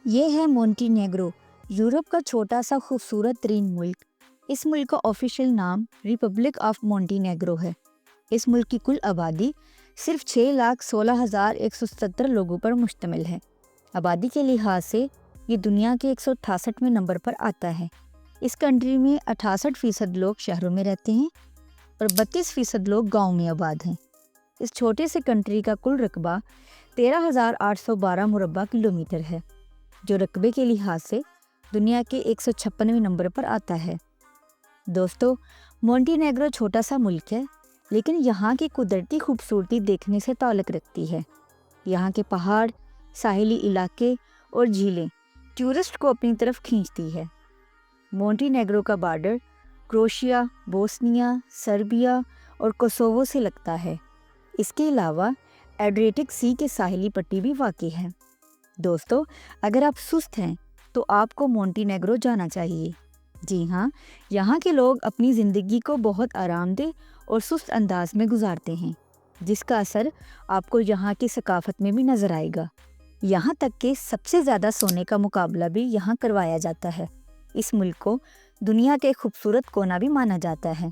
یہ ہے Monte negro, Europe کا چھوٹا سا خوبصورت ترین ملک۔ اس ملک کا آفیشیل نام ریپبلک آف مونٹی نیگرو ہے۔ اس ملک کی کل آبادی صرف 6,16,170 لوگوں پر مشتمل ہے۔ آبادی کے لحاظ سے یہ دنیا کے 168ویں نمبر پر آتا ہے۔ اس کنٹری میں 68% لوگ شہروں میں رہتے ہیں اور 32% لوگ گاؤں میں آباد ہیں۔ اس چھوٹے سے کنٹری کا کل رقبہ 13,812 مربع کلومیٹر ہے، جو رقبے کے لحاظ سے دنیا کے 156ویں نمبر پر آتا ہے۔ دوستو، مونٹی نیگرو چھوٹا سا ملک ہے، لیکن یہاں کی قدرتی خوبصورتی دیکھنے سے تعلق رکھتی ہے۔ یہاں کے پہاڑ، ساحلی علاقے اور جھیلیں ٹورسٹ کو اپنی طرف کھینچتی ہے۔ مونٹی نیگرو کا بارڈر کروشیا، بوسنیا، سربیا اور کوسوو سے لگتا ہے۔ اس کے علاوہ ایڈریٹک سی کے ساحلی پٹی بھی واقع ہے۔ دوستو، اگر آپ سست ہیں تو آپ کو مونٹی نیگرو جانا چاہیے۔ جی ہاں، یہاں کے لوگ اپنی زندگی کو بہت آرام دہ اور سست انداز میں گزارتے ہیں، جس کا اثر آپ کو یہاں کی ثقافت میں بھی نظر آئے گا۔ یہاں تک کہ سب سے زیادہ سونے کا مقابلہ بھی یہاں کروایا جاتا ہے۔ اس ملک کو دنیا کے خوبصورت کونا بھی مانا جاتا ہے۔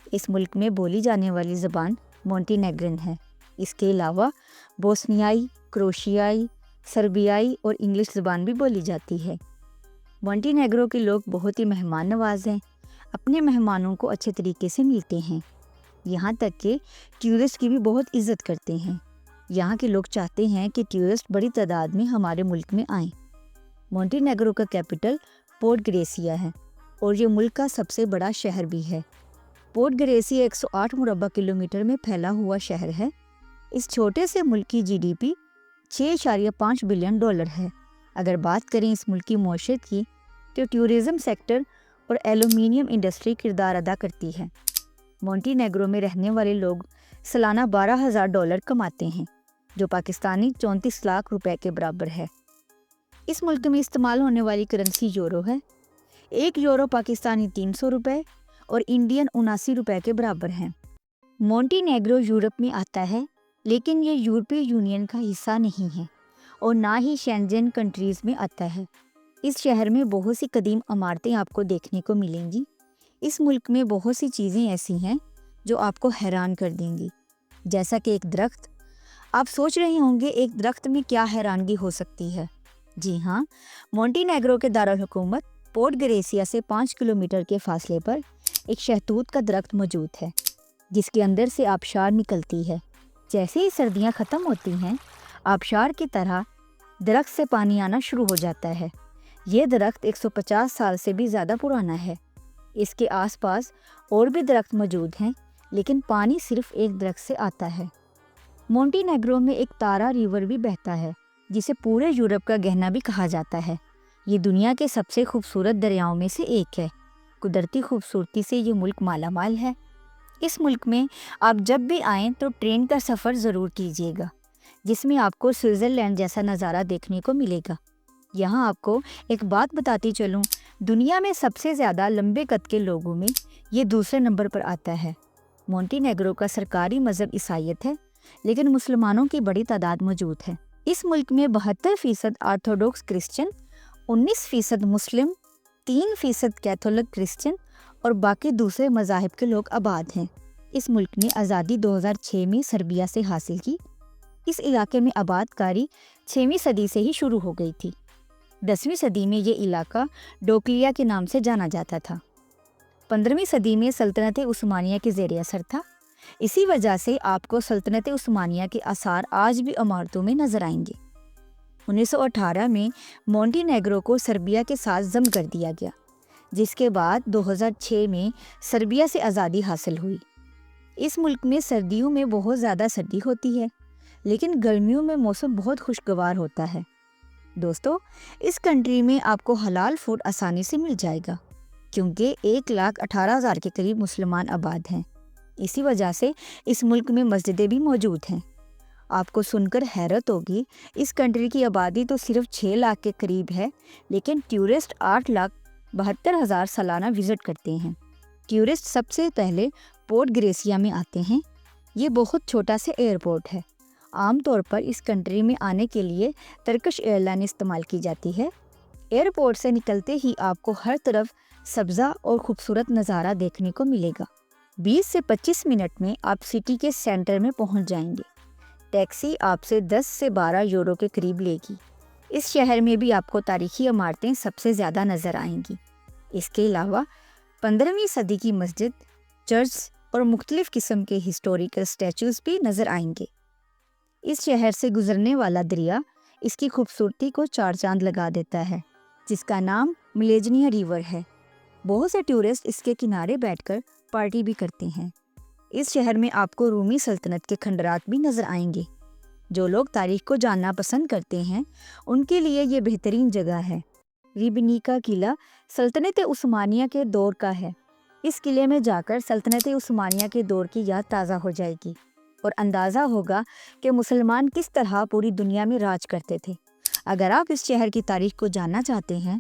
اس ملک میں بولی جانے والی زبان مونٹی نیگرن ہے۔ اس کے علاوہ بوسنیائی، کروشیائی، سربیائی اور انگلش زبان بھی بولی جاتی ہے۔ مونٹی نیگرو کے لوگ بہت ہی مہمان نواز ہیں، اپنے مہمانوں کو اچھے طریقے سے ملتے ہیں، یہاں تک کہ ٹورسٹ کی بھی بہت عزت کرتے ہیں۔ یہاں کے لوگ چاہتے ہیں کہ ٹورسٹ بڑی تعداد میں ہمارے ملک میں آئیں۔ مونٹی نیگرو کا کیپٹل پورٹ گریسیا ہے اور یہ ملک کا سب سے بڑا شہر بھی ہے۔ پورٹ گریسیا 108 مربع کلومیٹر میں پھیلا ہوا شہر ہے۔ اس چھوٹے سے ملک کی جی ڈی پی $6.5 بلین ہے۔ اگر بات کریں اس ملک کی معیشت کی تو ٹورزم سیکٹر اور ایلومینیم انڈسٹری کردار ادا کرتی ہے۔ مونٹی نیگرو میں رہنے والے لوگ سالانہ $12,000 کماتے ہیں، جو پاکستانی 34 لاکھ روپے کے برابر ہے۔ اس ملک میں استعمال ہونے والی کرنسی یورو ہے۔ 1 یورو پاکستانی 300 روپے اور انڈین 79 روپے کے برابر ہیں۔ مونٹی نیگرو یورپ میں آتا ہے، لیکن یہ یورپی یونین کا حصہ نہیں ہے اور نہ ہی شینجن کنٹریز میں آتا ہے۔ اس شہر میں بہت سی قدیم عمارتیں آپ کو دیکھنے کو ملیں گی۔ اس ملک میں بہت سی چیزیں ایسی ہیں جو آپ کو حیران کر دیں گی، جیسا کہ ایک درخت۔ آپ سوچ رہے ہوں گے ایک درخت میں کیا حیرانگی ہو سکتی ہے؟ جی ہاں، مونٹی نیگرو کے دارالحکومت پورٹ گریسیا سے 5 کلومیٹر کے فاصلے پر ایک شہتوت کا درخت موجود ہے، جس کے اندر سے آبشار نکلتی ہے۔ جیسے ہی سردیاں ختم ہوتی ہیں، آبشار کی طرح درخت سے پانی آنا شروع ہو جاتا ہے۔ یہ درخت 150 سال سے بھی زیادہ پرانا ہے۔ اس کے آس پاس اور بھی درخت موجود ہیں، لیکن پانی صرف ایک درخت سے آتا ہے۔ مونٹی نیگرو میں ایک تارا ریور بھی بہتا ہے، جسے پورے یورپ کا گہنا بھی کہا جاتا ہے۔ یہ دنیا کے سب سے خوبصورت دریاؤں میں سے ایک ہے۔ قدرتی خوبصورتی سے یہ ملک مالا مال ہے۔ اس ملک میں آپ جب بھی آئیں تو ٹرین کا سفر ضرور کیجیے گا، جس میں آپ کو سوئٹزرلینڈ جیسا نظارہ دیکھنے کو ملے گا۔ یہاں آپ کو ایک بات بتاتی چلوں، دنیا میں سب سے زیادہ لمبے قد کے لوگوں میں یہ دوسرے نمبر پر آتا ہے۔ مونٹی نیگرو کا سرکاری مذہب عیسائیت ہے، لیکن مسلمانوں کی بڑی تعداد موجود ہے۔ اس ملک میں 72% آرتھوڈوکس کرسچن، 19% مسلم، 3% کیتھولک کرسچن اور باقی دوسرے مذاہب کے لوگ آباد ہیں۔ اس ملک نے آزادی 2006 میں سربیا سے حاصل کی۔ اس علاقے میں آباد کاری 6ویں صدی سے ہی شروع ہو گئی تھی۔ 10ویں صدی میں یہ علاقہ ڈوکلیا کے نام سے جانا جاتا تھا۔ 15ویں صدی میں سلطنت عثمانیہ کے زیر اثر تھا۔ اسی وجہ سے آپ کو سلطنت عثمانیہ کے آثار آج بھی عمارتوں میں نظر آئیں گے۔ 1918 میں مونٹی نیگرو کو سربیا کے ساتھ ضم کر دیا گیا، جس کے بعد 2006 میں سربیا سے آزادی حاصل ہوئی۔ اس ملک میں سردیوں میں بہت زیادہ سردی ہوتی ہے، لیکن گرمیوں میں موسم بہت خوشگوار ہوتا ہے۔ دوستو، اس کنٹری میں آپ کو حلال فوڈ آسانی سے مل جائے گا، کیونکہ 1,18,000 کے قریب مسلمان آباد ہیں۔ اسی وجہ سے اس ملک میں مسجدیں بھی موجود ہیں۔ آپ کو سن کر حیرت ہوگی، اس کنٹری کی آبادی تو صرف 6 لاکھ کے قریب ہے، لیکن ٹورسٹ 8,72,000 سالانہ وزٹ کرتے ہیں۔ ٹورسٹ سب سے پہلے پورٹ گریسیا میں آتے ہیں۔ یہ بہت چھوٹا سے ایئرپورٹ ہے عام طور پر اس کنٹری میں آنے کے لیے ترکش ایئر لائن استعمال کی جاتی ہے۔ ایئرپورٹ سے نکلتے ہی آپ کو ہر طرف سبزہ اور خوبصورت نظارہ دیکھنے کو ملے گا۔ 20 سے 25 منٹ میں آپ سٹی کے سینٹر میں پہنچ جائیں گے۔ ٹیکسی آپ سے 10 سے 12 یورو کے قریب لے گی۔ اس شہر میں بھی آپ کو تاریخی عمارتیں سب سے زیادہ نظر آئیں گی۔ اس کے علاوہ 15ویں صدی کی مسجد، چرچ اور مختلف قسم کے ہسٹوریکل اسٹیچوز بھی نظر آئیں گے۔ اس شہر سے گزرنے والا دریا اس کی خوبصورتی کو چار چاند لگا دیتا ہے، جس کا نام ملیجنیا ریور ہے۔ بہت سے ٹورسٹ اس کے کنارے بیٹھ کر پارٹی بھی کرتے ہیں۔ اس شہر میں آپ کو رومی سلطنت کے کھنڈرات بھی نظر آئیں گے۔ جو لوگ تاریخ کو جاننا پسند کرتے ہیں ان کے لیے یہ بہترین جگہ ہے۔ ریبنیکا قلعہ سلطنت عثمانیہ کے دور کا ہے۔ اس قلعے میں جا کر سلطنت عثمانیہ کے دور کی یاد تازہ ہو جائے گی اور اندازہ ہوگا کہ مسلمان کس طرح پوری دنیا میں راج کرتے تھے۔ اگر آپ اس شہر کی تاریخ کو جاننا چاہتے ہیں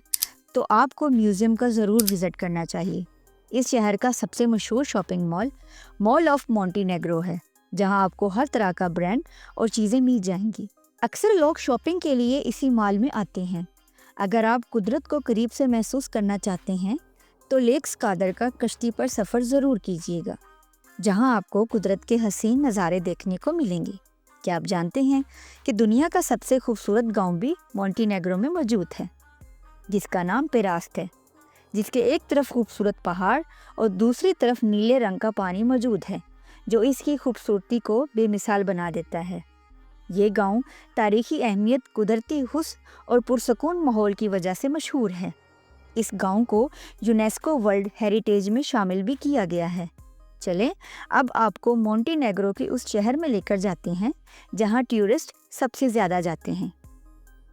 تو آپ کو میوزیم کا ضرور وزٹ کرنا چاہیے۔ اس شہر کا سب سے مشہور shopping mall of Monte negro ہے، جہاں آپ کو ہر طرح کا برانڈ اور چیزیں مل جائیں گی۔ اکثر لوگ شاپنگ کے لیے اسی مال میں آتے ہیں۔ اگر آپ قدرت کو قریب سے محسوس کرنا چاہتے ہیں تو لیکس قادر کا کشتی پر سفر ضرور کیجیے گا، جہاں آپ کو قدرت کے حسین نظارے دیکھنے کو ملیں گے۔ کیا آپ جانتے ہیں کہ دنیا کا سب سے خوبصورت گاؤں بھی مونٹی نیگرو میں موجود ہے، جس کا نام پیراست ہے، جس کے ایک طرف خوبصورت پہاڑ اور دوسری طرف نیلے رنگ کا پانی موجود ہے، جو اس کی خوبصورتی کو بے مثال بنا دیتا ہے۔ یہ گاؤں تاریخی اہمیت، قدرتی حسن اور پرسکون ماحول کی وجہ سے مشہور ہے۔ اس گاؤں کو یونیسکو ورلڈ ہیریٹیج میں شامل بھی کیا گیا ہے۔ چلیں اب آپ کو مونٹی نیگرو کے اس شہر میں لے کر جاتے ہیں جہاں ٹورسٹ سب سے زیادہ جاتے ہیں۔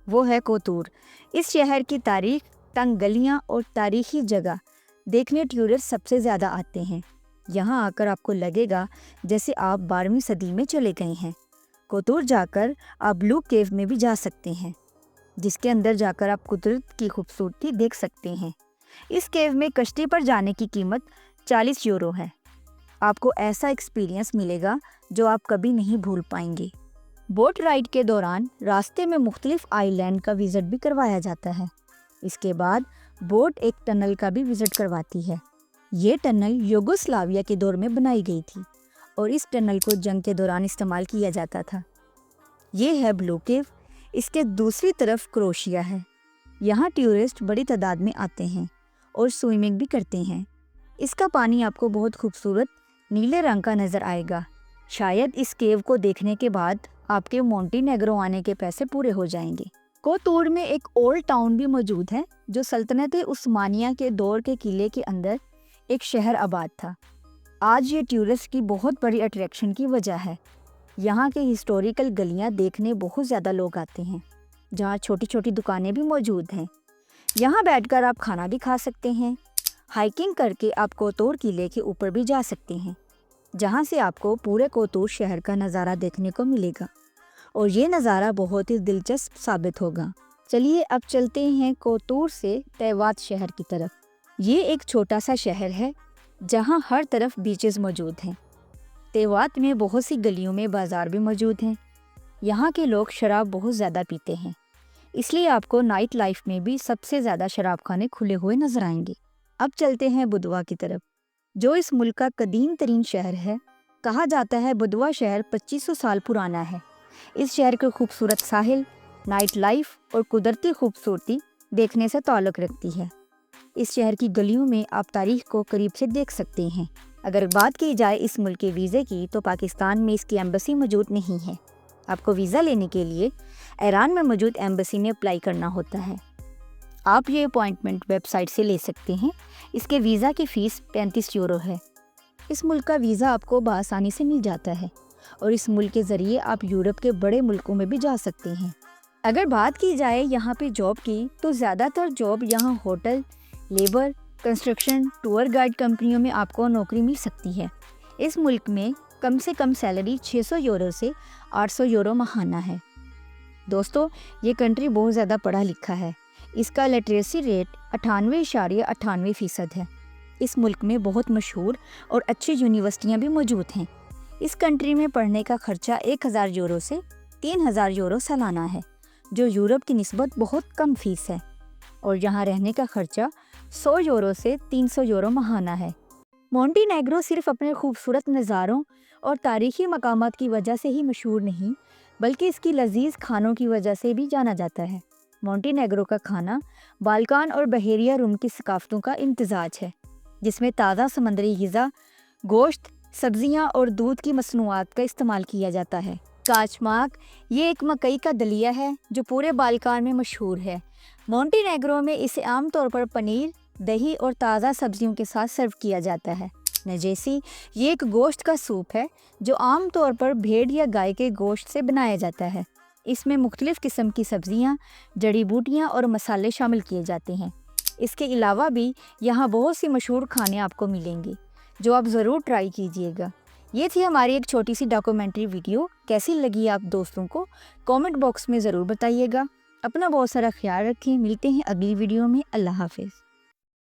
وہ ہے کوتور۔ اس شہر کی تاریخ، تنگ گلیاں اور تاریخی جگہ دیکھنے ٹورسٹ سب سے زیادہ آتے ہیں۔ یہاں آ کر آپ کو لگے گا جیسے آپ 12ویں صدی میں چلے گئے ہیں۔ کوتور جا کر آپ بلو کیو میں بھی جا سکتے ہیں، جس کے اندر جا کر آپ قدرت کی خوبصورتی دیکھ سکتے ہیں۔ اس کیو میں کشتی پر جانے کی قیمت 40 یورو ہے۔ آپ کو ایسا ایکسپیرینس ملے گا جو آپ کبھی نہیں بھول پائیں گے۔ بوٹ رائیڈ کے دوران راستے میں مختلف آئی لینڈ کا وزٹ بھی کروایا جاتا ہے۔ اس کے بعد بوٹ ایک ٹنل کا بھی وزٹ کرواتی ہے۔ یہ ٹنل یوگوسلاویا کے دور میں بنائی گئی تھی اور اس ٹنل کو جنگ کے دوران استعمال کیا جاتا تھا۔ یہ ہے بلو کیو۔ اس کے دوسری طرف کروشیا ہے۔ یہاں ٹورسٹ بڑی تعداد میں آتے ہیں اور سوئمنگ بھی کرتے ہیں۔ اس کا پانی آپ کو بہت خوبصورت نیلے رنگ کا نظر آئے گا۔ شاید اس کیو کو دیکھنے کے بعد آپ کے مونٹی نیگرو آنے کے پیسے پورے ہو جائیں گے۔ کوتور میں ایک اولڈ ٹاؤن بھی موجود ہے جو سلطنت عثمانیہ کے دور کے قلعے کے اندر ایک شہر آباد تھا۔ آج یہ ٹورسٹ کی بہت بڑی اٹریکشن کی وجہ ہے۔ یہاں کے ہسٹوریکل گلیاں دیکھنے بہت زیادہ لوگ آتے ہیں، جہاں چھوٹی چھوٹی دکانیں بھی موجود ہیں۔ یہاں بیٹھ کر آپ کھانا بھی کھا سکتے ہیں۔ ہائکنگ کر کے آپ کوتور قلعے کے اوپر بھی جا سکتے ہیں، جہاں سے آپ کو پورے کوتور شہر کا نظارہ دیکھنے کو ملے گا اور یہ نظارہ بہت ہی دلچسپ ثابت ہوگا۔ چلیے اب چلتے ہیں کوتور سے تیوات شہر کی طرف۔ یہ ایک چھوٹا سا شہر ہے جہاں ہر طرف بیچز موجود ہیں۔ تیوات میں بہت سی گلیوں میں بازار بھی موجود ہیں۔ یہاں کے لوگ شراب بہت زیادہ پیتے ہیں، اس لیے آپ کو نائٹ لائف میں بھی سب سے زیادہ شراب خانے کھلے ہوئے نظر آئیں گے۔ اب چلتے ہیں بدوا کی طرف، جو اس ملک کا قدیم ترین شہر ہے۔ کہا جاتا ہے بدوا شہر 2500 سال پرانا ہے۔ اس شہر کے خوبصورت ساحل، نائٹ لائف اور قدرتی خوبصورتی دیکھنے سے تعلق رکھتی ہے۔ اس شہر کی گلیوں میں آپ تاریخ کو قریب سے دیکھ سکتے ہیں۔ اگر بات کی جائے اس ملک کے ویزے کی تو پاکستان میں اس کی ایمبیسی موجود نہیں ہے۔ آپ کو ویزا لینے کے لیے ایران میں موجود ایمبیسی میں اپلائی کرنا ہوتا ہے۔ آپ یہ اپوائنٹمنٹ ویب سائٹ سے لے سکتے ہیں۔ اس کے ویزا کی فیس 35 یورو ہے۔ اس ملک کا ویزا آپ کو بآسانی سے مل جاتا ہے اور اس ملک کے ذریعے آپ یورپ کے بڑے ملکوں میں بھی جا سکتے ہیں۔ اگر بات کی جائے یہاں پہ جاب کی تو زیادہ تر جاب یہاں hotel, labour, construction, tour guide کمپنیوں میں آپ کو نوکری مل سکتی ہے۔ اس ملک میں کم سے کم سیلری 600 یورو سے 800 یورو ماہانہ ہے۔ دوستو، یہ کنٹری بہت زیادہ پڑھا لکھا ہے۔ اس کا لٹریسی ریٹ 98.98% ہے۔ اس ملک میں بہت مشہور اور اچھی یونیورسٹیاں بھی موجود ہیں۔ اس کنٹری میں پڑھنے کا خرچہ 1000 یورو سے 3000 یورو سالانہ ہے، جو یورپ کی نسبت بہت کم فیس ہے، اور یہاں رہنے کا خرچہ 100 یورو سے 300 یورو ماہانہ ہے۔ مونٹی نیگرو صرف اپنے خوبصورت نظاروں اور تاریخی مقامات کی وجہ سے ہی مشہور نہیں، بلکہ اس کی لذیذ کھانوں کی وجہ سے بھی جانا جاتا ہے۔ مونٹی نیگرو کا کھانا بالکان اور بحیرہ روم کی ثقافتوں کا امتزاج ہے، جس میں تازہ سمندری غذا، گوشت، سبزیاں اور دودھ کی مصنوعات کا استعمال کیا جاتا ہے۔ کاچماک یہ ایک مکئی کا دلیا ہے جو پورے بالکان میں مشہور ہے۔ مونٹی نیگرو میں اسے عام طور پر پنیر، دہی اور تازہ سبزیوں کے ساتھ سرو کیا جاتا ہے۔ نجیسی یہ ایک گوشت کا سوپ ہے جو عام طور پر بھیڑ یا گائے کے گوشت سے بنایا جاتا ہے۔ اس میں مختلف قسم کی سبزیاں، جڑی بوٹیاں اور مسالے شامل کیے جاتے ہیں۔ اس کے علاوہ بھی یہاں بہت سی مشہور کھانے آپ کو ملیں گے جو آپ ضرور ٹرائی کیجیے گا۔ یہ تھی ہماری ایک چھوٹی سی ڈاکومنٹری ویڈیو، کیسی لگی آپ دوستوں کو کامنٹ باکس میں ضرور بتائیے گا۔ اپنا بہت سارا خیال رکھیں، ملتے ہیں اگلی ویڈیو میں۔ اللہ حافظ۔